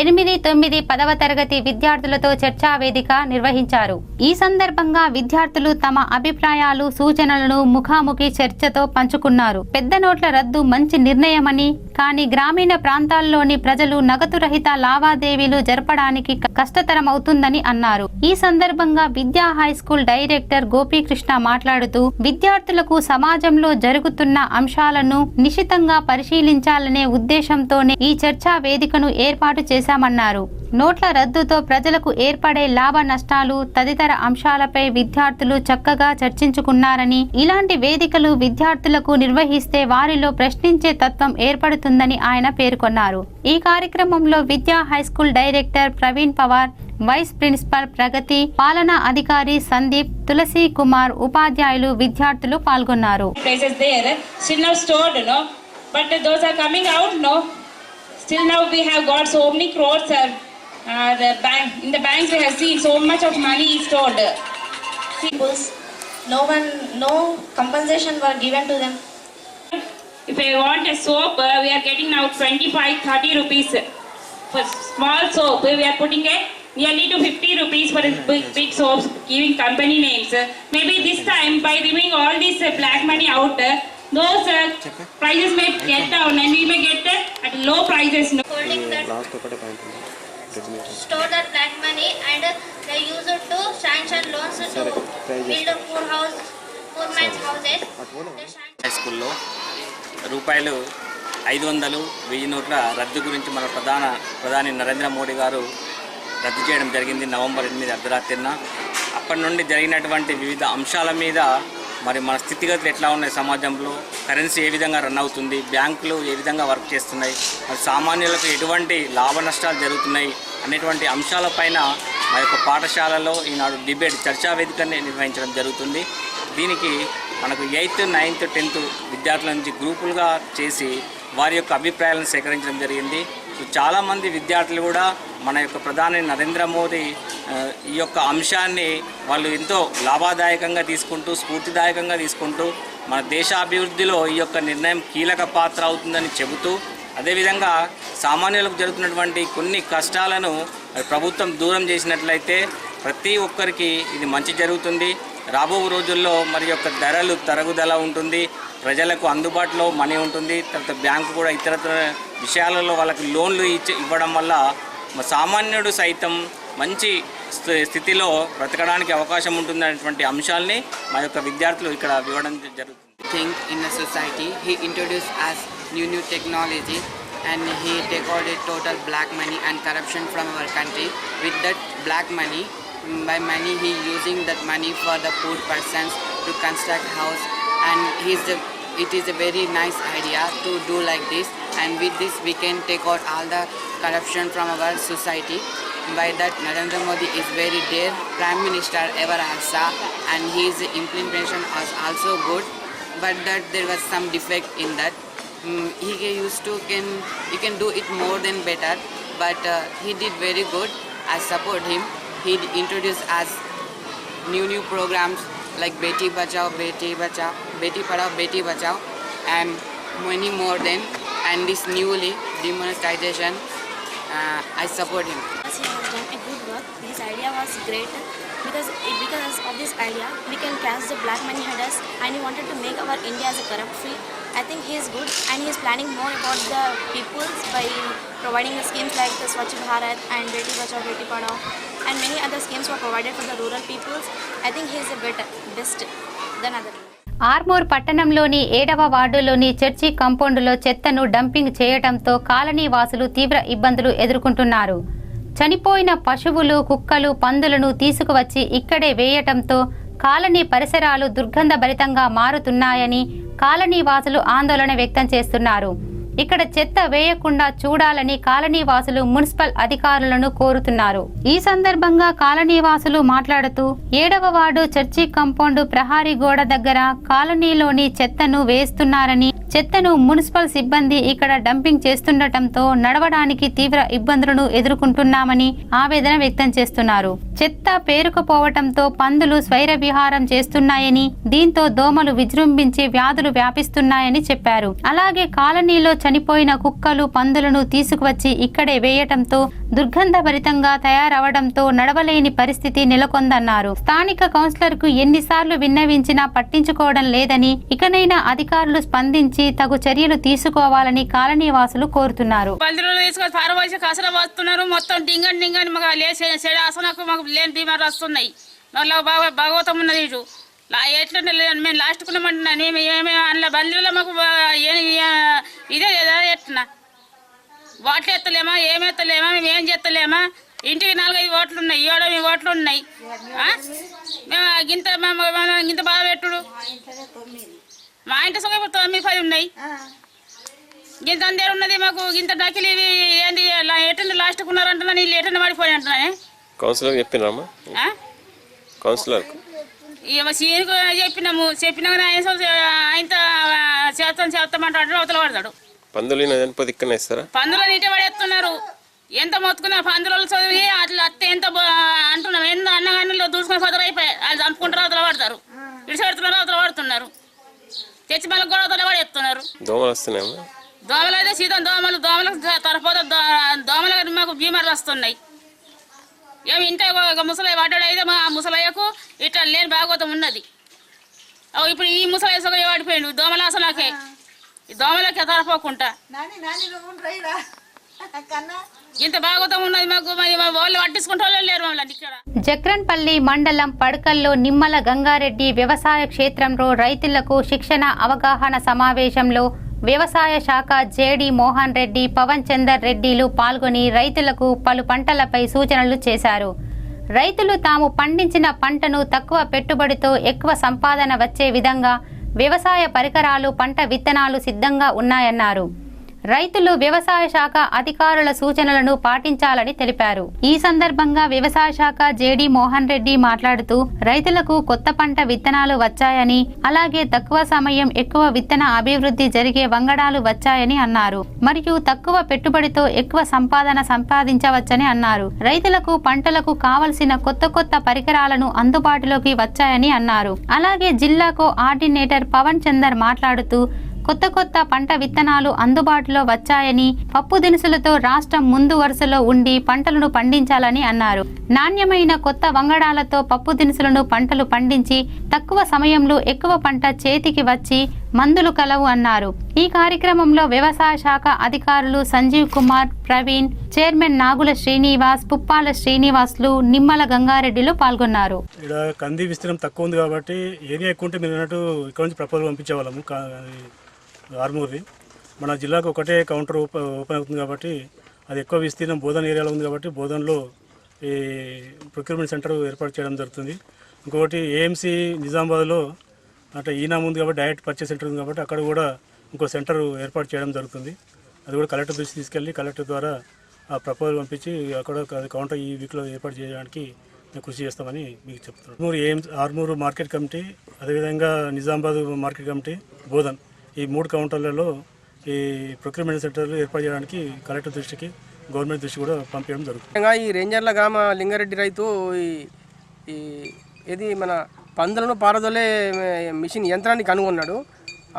8, 9, 10వ తరగతి విద్యార్థులతో చర్చా వేదిక నిర్వహించారు. ఈ సందర్భంగా విద్యార్థులు తమ అభిప్రాయాలు, సూచనలను ముఖాముఖి చర్చతో పంచుకున్నారు. పెద్ద నోట్ల రద్దు మంచి నిర్ణయమని, కానీ గ్రామీణ ప్రాంతాల్లోని ప్రజలు నగదు రహిత లావాదేవీలు జరపడానికి కష్టతరమవుతుందని అన్నారు. ఈ సందర్భంగా విద్యా హైస్కూల్ డైరెక్టర్ గోపీకృష్ణ మాట్లాడుతూ విద్యార్థులకు సమాజంలో జరుగుతున్న అంశాలను నిశితంగా పరిశీలించాలనే ఉద్దేశంతోనే ఈ చర్చా వేదికను ఏర్పాటు చేశామన్నారు. నోట్ల రద్దుతో ప్రజలకు ఏర్పడే లాభ నష్టాలు తదితర అంశాలపై విద్యార్థులు చక్కగా చర్చించుకున్నారని, ఇలాంటి వేదికలు విద్యార్థులకు నిర్వహిస్తే వారిలో ప్రశ్నించే తత్వం ఏర్పడుతుందని ఆయన పేర్కొన్నారు. ఈ కార్యక్రమంలో Vidya high school director Praveen Pawar, vice principal Pragathi, పాలనా అధికారి సందీప్, తులసి కుమార్, ఉపాధ్యాయులు, విద్యార్థులు పాల్గొన్నారు. Still now we have got so many crores. The bank, in the banks we have seen so much of money is stored. No compensation were given to them. If I want a soap, we are getting now 25-30 rupees for small soap. We are putting a nearly to 50 rupees for big soaps, giving company names. Maybe this time by removing all this black money out, those prices may get down and we may get at low prices. Holding that, store that black money and they use it to sanction loans to build a poor man's houses. High స్కూల్లో రూపాయలు 500, 1000 నోట్ల రద్దు గురించి మన ప్రధాని నరేంద్ర మోడీ గారు రద్దు చేయడం జరిగింది నవంబర్ 8 అర్ధరాత్రిన. అప్పటి నుండి జరిగినటువంటి వివిధ అంశాల మీద మరి మన స్థితిగతులు ఎట్లా ఉన్నాయి, సమాజంలో కరెన్సీ ఏ విధంగా రన్ అవుతుంది, బ్యాంకులు ఏ విధంగా వర్క్ చేస్తున్నాయి, మరి సామాన్యులకు ఎటువంటి లాభ నష్టాలు జరుగుతున్నాయి అనేటువంటి అంశాలపైన మా యొక్క పాఠశాలలో ఈనాడు డిబేట్ చర్చా వేదికని నిర్వహించడం జరుగుతుంది. దీనికి మనకు 8th, 9th, 10th విద్యార్థుల నుంచి గ్రూపులుగా చేసి వారి యొక్క అభిప్రాయాలను సేకరించడం జరిగింది. చాలామంది విద్యార్థులు కూడా మన యొక్క ప్రధాని నరేంద్ర మోదీ ఈ యొక్క అంశాన్ని వాళ్ళు ఎంతో లాభదాయకంగా తీసుకుంటూ స్ఫూర్తిదాయకంగా తీసుకుంటూ మన దేశాభివృద్ధిలో ఈ యొక్క నిర్ణయం కీలక పాత్ర అవుతుందని చెబుతూ అదేవిధంగా సామాన్యులకు జరుగుతున్నటువంటి కొన్ని కష్టాలను ప్రభుత్వం దూరం చేసినట్లయితే ప్రతి ఒక్కరికి ఇది మంచి జరుగుతుంది. రాబో రోజుల్లో మరి యొక్క ధరలు తరుగుదల ఉంటుంది, ప్రజలకు అందుబాటులో మనీ ఉంటుంది. తర్వాత బ్యాంకు కూడా ఇతరత్ర విషయాలలో వాళ్ళకి లోన్లు ఇవ్వడం వల్ల సామాన్యుడు సైతం మంచి స్థితిలో బ్రతకడానికి అవకాశం ఉంటుందనేటువంటి అంశాలని మా యొక్క విద్యార్థులు ఇక్కడ ఇవ్వడం జరుగుతుంది. Think in a society, he introduced us new technology, and he take out the total black money and corruption from our country. With that black money, by money he using that money for the poor persons to construct house, and it is a very nice idea to do like this, and with this we can take out all the corruption from our society. By that Narendra Modi is very dear Prime Minister ever has saw, and his implementation was also good, but that there was some defect in that. He can do it more than better, but he did very good. I support him. He introduced us new programs like Beti Bachao, Beti Padhao, Beti Bachao, and many more than. And this newly demonetization, I support him. He has done a good work. His idea was great because of this idea we can catch the black money headers, and he wanted to make our India as a corrupt free. I think he is good, and he is planning more about the people by providing the schemes like the Swachh Bharat and Beti Bachao, Beti Padhao, and many other schemes were provided for the rural peoples. I think he is a best than other. Armoor పట్టణంలోని 7వ వార్డులోని church కాంపౌండ్లో చెత్తను dumping చేయడంతో colony వాసులు తీవ్ర ఇబ్బందులు ఎదుర్కొంటున్నారు. చనిపోయిన పశువులు, కుక్కలు, పందులను తీసుకువచ్చి ఇక్కడే వేయటంతో కాలనీ పరిసరాలు దుర్గంధభరితంగా మారుతున్నాయని కాలనీ వాసులు ఆందోళన వ్యక్తం చేస్తున్నారు. ఇక్కడ చెత్త వేయకుండా చూడాలని కాలనీ వాసులు మున్సిపల్ అధికారులను కోరుతున్నారు. ఈ సందర్భంగా కాలనీ వాసులు మాట్లాడుతూ 7వ వార్డు చర్చి కాంపౌండ్ ప్రహారీ గోడ దగ్గర కాలనీలోని చెత్తను వేస్తున్నారని, చెత్తను మున్సిపల్ సిబ్బంది ఇక్కడ డంపింగ్ చేస్తుండటంతో నడవడానికి తీవ్ర ఇబ్బందులను ఎదుర్కొంటున్నామని ఆవేదన వ్యక్తం చేస్తున్నారు. చెత్త పేరుకుపోవటంతో పందులు స్వైర విహారం చేస్తున్నాయని, దీంతో దోమలు విజృంభించి వ్యాధులు వ్యాపిస్తున్నాయని చెప్పారు. అలాగే కాలనీలో చనిపోయిన కుక్కలు, పందులను తీసుకువచ్చి ఇక్కడే వేయటంతో దుర్గంధభరితంగా తయారవడంతో నడవలేని పరిస్థితి నెలకొందన్నారు. స్థానిక కౌన్సిలర్ కు ఎన్నిసార్లు విన్నవించినా పట్టించుకోవడం లేదని, ఇకనైనా అధికారులు స్పందించి తగు చర్యలు తీసుకోవాలని కాలనీ వాసులు కోరుతున్నారు. మొత్తం డింగన్ మాకు మాకు లేని బీమారు వస్తున్నాయి. భాగవతం ఉన్నది ఇటు ఎట్లా మేము లాస్ట్కున్నామంటున్నాను. ఏమి అందులో బంధువుల్లో మాకు ఇదే లేదా ఎట్లా ఓట్లు ఎత్తలేమా, ఏమెత్తలేమా, మేము ఏం చేస్తలేమా. ఇంటికి 4-5 ఓట్లు ఉన్నాయి, 7 ఓట్లు ఉన్నాయి. మేము ఇంత బాగా పెట్టుడు మా ఇంటి సుఖ 9-10 ఉన్నాయి. ఇంత అందేరు ఉన్నది మాకు. ఇంత డకిలి ఏంటి ఎటండి లాస్ట్కు ఉన్నారంటున్నా, నీళ్ళు ఎటండి పడిపోయి అంటున్నానే. కౌన్సిలర్ చెప్పినామా? కౌన్సిలర్ చెప్పినాము. చెప్పినా ఆయనతో చేస్తామంటాడు, అవతల పడతాడు. పందులు ఇక్కడ ఇస్తారా? పందులను ఇటే పడేస్తున్నారు. ఎంత మొత్తుకున్నా పందులు చదివి అట్లా అత్తే ఎంత అంటున్నాం. ఎంత అన్నగానిలో దూసుకొని సదరు అయిపోయి వాళ్ళు చంపుకుంటారు, అవతల పడతారు. ఇడిచి పెడుతున్నారు, అవతల పడుతున్నారు. తెచ్చి మళ్ళీ కూడా అవతల పడేస్తున్నారు. దోమలు వస్తున్నాయి. దోమలు అయితే సీతం దోమలకు తరపోతే దోమలు మాకు బీమార్లు వస్తున్నాయి. ఏమి ఇంటే ఒక ముసలి పడ్డాడు అయితే మా ముసలయ్యకు ఇట్లా లేని భాగవతం ఉన్నది. ఇప్పుడు ఈ ముసలయ్య సగ పడిపోయిండు దోమలు అసలుకే. ఈ దోమలకే తరపోకుండా ఇంత భాగవతం ఉన్నది మాకు. వాళ్ళు పట్టించుకుంటే వాళ్ళు లేరు మమ్మల్ని ఇక్కడ. జక్రన్పల్లి మండలం పడకల్లో నిమ్మల గంగారెడ్డి వ్యవసాయ క్షేత్రంలో రైతులకు శిక్షణ అవగాహన సమావేశంలో వ్యవసాయ శాఖ జేడి మోహన్ రెడ్డి, పవన్ చందర్ రెడ్డిలు పాల్గొని రైతులకు పలు పంటలపై సూచనలు చేశారు. రైతులు తాము పండించిన పంటను తక్కువ పెట్టుబడితో ఎక్కువ సంపాదన వచ్చే విధంగా వ్యవసాయ పరికరాలు, పంట విత్తనాలు సిద్ధంగా ఉన్నాయన్నారు. రైతులు వ్యవసాయ శాఖ అధికారుల సూచనలను పాటించాలని తెలిపారు. ఈ సందర్భంగా వ్యవసాయ శాఖ జేడి మోహన్ రెడ్డి మాట్లాడుతూ రైతులకు కొత్త పంట విత్తనాలు వచ్చాయని, అలాగే తక్కువ సమయం ఎక్కువ విత్తన అభివృద్ధి జరిగే వంగడాలు వచ్చాయని అన్నారు. మరియు తక్కువ పెట్టుబడితో ఎక్కువ సంపాదన సంపాదించవచ్చని అన్నారు. రైతులకు పంటలకు కావలసిన కొత్త పరికరాలను అందుబాటులోకి వచ్చాయని అన్నారు. అలాగే జిల్లాకు ఆర్డినేటర్ పవన్ చందర్ మాట్లాడుతూ కొత్త పంట విత్తనాలు అందుబాటులో వచ్చాయని, పప్పు దినుసులతో రాష్ట్రం ముందు వరుసలో ఉండి పంటలను పండించాలని అన్నారు. నాణ్యమైన కొత్త వంగడాలతో పప్పు దినుసులను పంటలు పండించి తక్కువ సమయంలో ఎక్కువ పంట చేతికి వచ్చి మందులు కలవు అన్నారు. ఈ కార్యక్రమంలో వ్యవసాయ శాఖ అధికారులు సంజీవ్ కుమార్, ప్రవీణ్, చైర్మన్ నాగుల శ్రీనివాస్, పుప్పాల శ్రీనివాసులు, నిమ్మల గంగారెడ్డిలు పాల్గొన్నారు. ఇక్కడ కంది విస్తీర్ణం తక్కువ ఉంది కాబట్టి ఏరియా ఎక్కువ ఉంటే మీరు అన్నట్టు ఇక్కడ నుంచి ప్రపోజల్ పంపించేవాళ్ళము. ఆర్మూర్ది మన జిల్లాకు ఒకటే కౌంటర్ ఓపెన్ అవుతుంది కాబట్టి అది ఎక్కువ విస్తీర్ణం బోధన్ ఏరియాలో ఉంది కాబట్టి బోధన్లో ఈ ప్రొక్యూర్మెంట్ సెంటర్ ఏర్పాటు చేయడం జరుగుతుంది. ఇంకొకటి ఏఎంసీ నిజామాబాద్లో అంటే ఈనాం ఉంది కాబట్టి డైరెక్ట్ పర్చేస్ సెంటర్ ఉంది కాబట్టి అక్కడ కూడా ఇంకో సెంటర్ ఏర్పాటు చేయడం జరుగుతుంది. అది కూడా కలెక్టర్ దృష్టి తీసుకెళ్ళి కలెక్టర్ ద్వారా ఆ ప్రపోజల్ పంపించి అక్కడ కౌంటర్ ఈ వీక్లో ఏర్పాటు చేయడానికి మేము కృషి చేస్తామని మీకు చెప్తున్నాను. ఆర్మూరు మార్కెట్ కమిటీ, అదేవిధంగా నిజామాబాద్ మార్కెట్ కమిటీ, బోధన్ ఈ 3 కౌంటర్లలో ఈ ప్రొక్యూర్మెంట్ సెంటర్లు ఏర్పాటు చేయడానికి కలెక్టర్ దృష్టికి గవర్నమెంట్ దృష్టి కూడా పంపించడం జరుగుతుంది. ఈ రేంజర్ల గ్రామ లింగారెడ్డి రైతు ఇది మన పందులను పారదోలే మిషన్ యంత్రాన్ని కనుగొన్నాడు.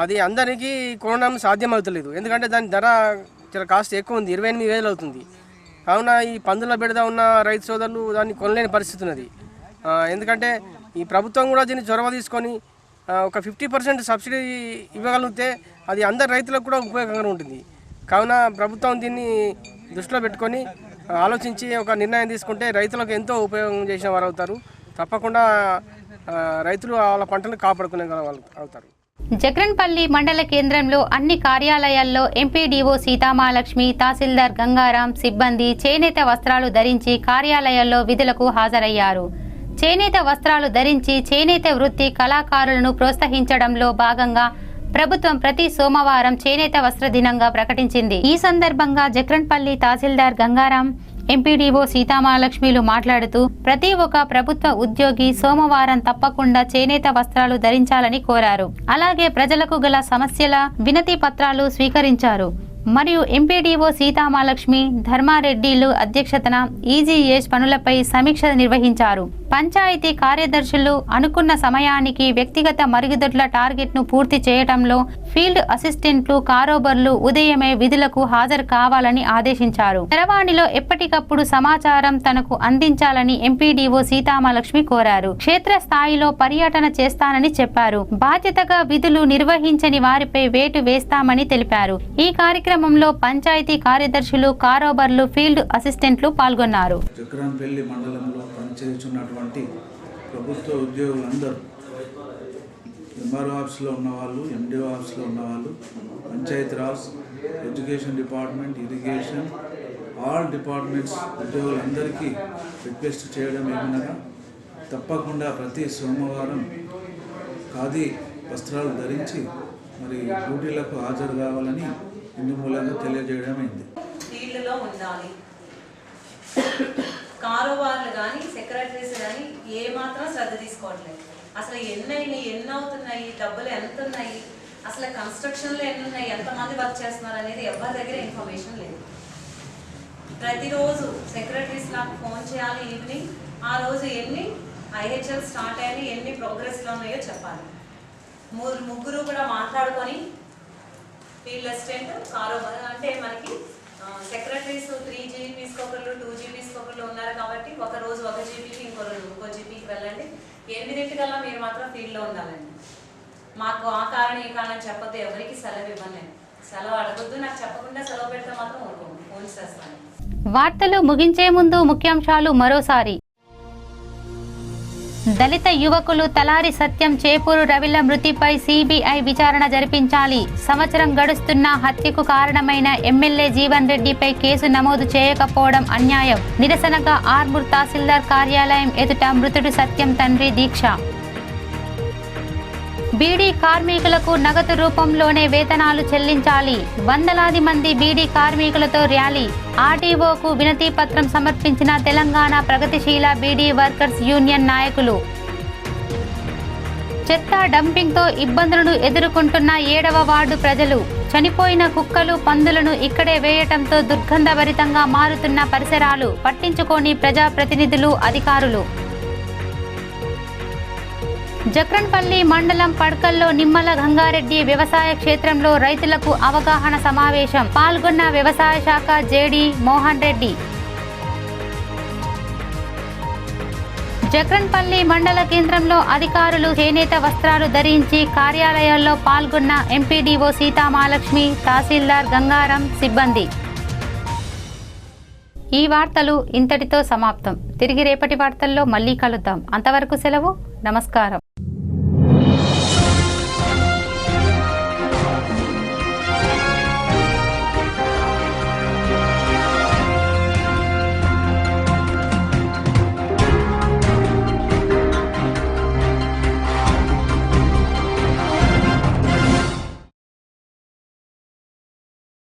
అది అందరికీ కొనడం సాధ్యమవుతలేదు, ఎందుకంటే దాని ధర చాలా కాస్ట్ ఎక్కువ ఉంది, 28,000 అవుతుంది. కావున ఈ పందుల బెడద ఉన్న రైతు సోదరులు దాన్ని కొనలేని పరిస్థితి ఉన్నది. ఎందుకంటే ఈ ప్రభుత్వం కూడా దీన్ని చొరవ తీసుకొని ఒక 50% సబ్సిడీ ఇవ్వగలిగితే అది అందరి రైతులకు కూడా ఉపయోగకరంగా ఉంటుంది. కావున ప్రభుత్వం దీన్ని దృష్టిలో పెట్టుకొని ఆలోచించి ఒక నిర్ణయం తీసుకుంటే రైతులకు ఎంతో ఉపయోగం చేసిన వారు అవుతారు. తప్పకుండా రైతులు వాళ్ళ పంటను కాపాడుకునే వాళ్ళు అవుతారు. జగ్రన్పల్లి మండల కేంద్రంలో అన్ని కార్యాలయాల్లో ఎంపీడీఓ సీతామహాలక్ష్మి, తహసీల్దార్ గంగారాం సిబ్బంది చేనేత వస్త్రాలు ధరించి కార్యాలయాల్లో విధులకు హాజరయ్యారు. చేనేత వస్త్రాలు ధరించి చేనేత వృత్తి కళాకారులను ప్రోత్సహించడంలో భాగంగా ప్రభుత్వం ప్రతి సోమవారం చేనేత వస్త్ర దినంగా ప్రకటించింది. ఈ సందర్భంగా జగ్రన్పల్లి తహసీల్దార్ గంగారాం, ఎంపీడీఓ సీతామహాలక్ష్మిలు మాట్లాడుతూ ప్రతి ఒక్క ప్రభుత్వ ఉద్యోగి సోమవారం తప్పకుండా చేనేత వస్త్రాలు ధరించాలని కోరారు. అలాగే ప్రజలకు గల సమస్యల వినతి పత్రాలు స్వీకరించారు. మరియు ఎంపీడీఓ సీతామహాలక్ష్మి, ధర్మారెడ్డిలు అధ్యక్షతన ఈజీఎస్ పనులపై సమీక్ష నిర్వహించారు. పంచాయతీ కార్యదర్శులు అనుకున్న సమయానికి వ్యక్తిగత మరుగుదొడ్ల టార్గెట్ను పూర్తి చేయడంలో ఫీల్డ్ అసిస్టెంట్లు, కారోబర్లు ఉదయమే విధులకు హాజరు కావాలని ఆదేశించారు. చరవాణిలో ఎప్పటికప్పుడు సమాచారం తనకు అందించాలని ఎంపీడీఓ సీతామహాలక్ష్మి కోరారు. క్షేత్రస్థాయిలో పర్యటన చేస్తానని చెప్పారు. బాధ్యతగా విధులు నిర్వహించని వారిపై వేటు వేస్తామని తెలిపారు. ఈ కార్యక్రమంలో పంచాయతీ కార్యదర్శులు, కారోబర్లు, ఫీల్డ్ అసిస్టెంట్లు పాల్గొన్నారు. జగ్రన్పల్లి మండలంలో పనిచేస్తున్నటువంటి ప్రభుత్వ ఉద్యోగులందరూ, ఎంఆర్ఓ ఆఫీస్లో ఉన్నవాళ్ళు, ఎండిఓ ఆఫీస్లో ఉన్నవాళ్ళు, Panchayati Raj, education department, irrigation, all departments ఉద్యోగులందరికీ రిక్వెస్ట్ చేయడం ఏమనగా తప్పకుండా ప్రతి సోమవారం ఖాదీ వస్త్రాలు ధరించి మరి డ్యూటీలకు హాజరు కావాలని ఇందు మూలంగా తెలియజేయడం అయింది. ఫీల్డ్లో ఉండాలి. కారోబార్లు కానీ సెక్రటరీస్ కానీ ఏమాత్రం శ్రద్ధ తీసుకోవట్లేదు. అసలు ఎన్ని అవుతున్నాయి, డబ్బులు ఎంత ఉన్నాయి, అసలు కన్స్ట్రక్షన్లో ఎన్ని ఉన్నాయి, ఎంతమంది వర్క్ చేస్తున్నారు అనేది ఎవరి దగ్గర ఇన్ఫర్మేషన్ లేదు. ప్రతిరోజు సెక్రటరీస్ నాకు ఫోన్ చేయాలి ఈవినింగ్, ఆ రోజు ఎన్ని ఐహెచ్ఎల్ స్టార్ట్ అయ్యాయి, ఎన్ని ప్రోగ్రెస్లో ఉన్నాయో చెప్పాలి. ముగ్గురు కూడా మాట్లాడుకొని ఫీల్డ్ అసిస్టెంట్, కారోబార్ అంటే మనకి సెక్రటరీస్ 3 GPs ఒకళ్ళు, 2 GPs ఒకళ్ళు ఉన్నారు కాబట్టి ఒక రోజు ఒక జీపీకి, ఇంకో జీపీకి వెళ్ళండి. 8 మీరు మాత్రం ఫీల్డ్లో ఉండాలండి. మాకు ఆ కారణం ఈ కారణం చెప్పొద్దు, ఎవరికి సెలవు ఇవ్వలేదు, సెలవు అడగొద్దు, నాకు చెప్పకుండా సెలవు పెడితే మాత్రం ఊరుకోండి, ఫోన్ చేస్తాను. వార్తలు ముగించే ముందు ముఖ్యాంశాలు మరోసారి. దళిత యువకులు తలారి సత్యం, చేపూరు రవిల మృతిపై సిబిఐ విచారణ జరిపించాలి. సంవత్సరం గడుస్తున్నా హత్యకు కారణమైన ఎమ్మెల్యే జీవన్ రెడ్డిపై కేసు నమోదు చేయకపోవడం అన్యాయం. నిరసనగా ఆర్మూర్ తహసీల్దార్ కార్యాలయం ఎదుట మృతుడు సత్యం తండ్రి దీక్ష. బీడీ కార్మికులకు నగదు రూపంలోనే వేతనాలు చెల్లించాలి. వందలాది మంది బీడీ కార్మికులతో ర్యాలీ. ఆర్టీఓకు వినతి పత్రం సమర్పించిన తెలంగాణ ప్రగతిశీల బీడీ వర్కర్స్ యూనియన్ నాయకులు. చెత్త డంపింగ్తో ఇబ్బందులను ఎదుర్కొంటున్న 7వ వార్డు ప్రజలు. చనిపోయిన కుక్కలు పందులను ఇక్కడే వేయటంతో దుర్గంధభరితంగా మారుతున్న పరిసరాలు పట్టించుకోని ప్రజాప్రతినిధులు, అధికారులు. జక్రన్పల్లి మండలం పడ్కల్లో నిమ్మల గంగారెడ్డి వ్యవసాయ క్షేత్రంలో రైతులకు అవగాహన సమావేశం. పాల్గొన్న వ్యవసాయ శాఖ జేడీ మోహన్ రెడ్డి. జక్రన్పల్లి మండల కేంద్రంలో అధికారులు చేనేత వస్త్రాలు ధరించి కార్యాలయాల్లో పాల్గొన్న ఎంపీడీఓ సీతామహాలక్ష్మి, తహసీల్దార్ గంగారం, సిబ్బంది. ఈ వార్తలు ఇంతటితో సమాప్తం. తిరిగి రేపటి వార్తల్లో మళ్ళీ కలుద్దాం. అంతవరకు సెలవు. నమస్కారం.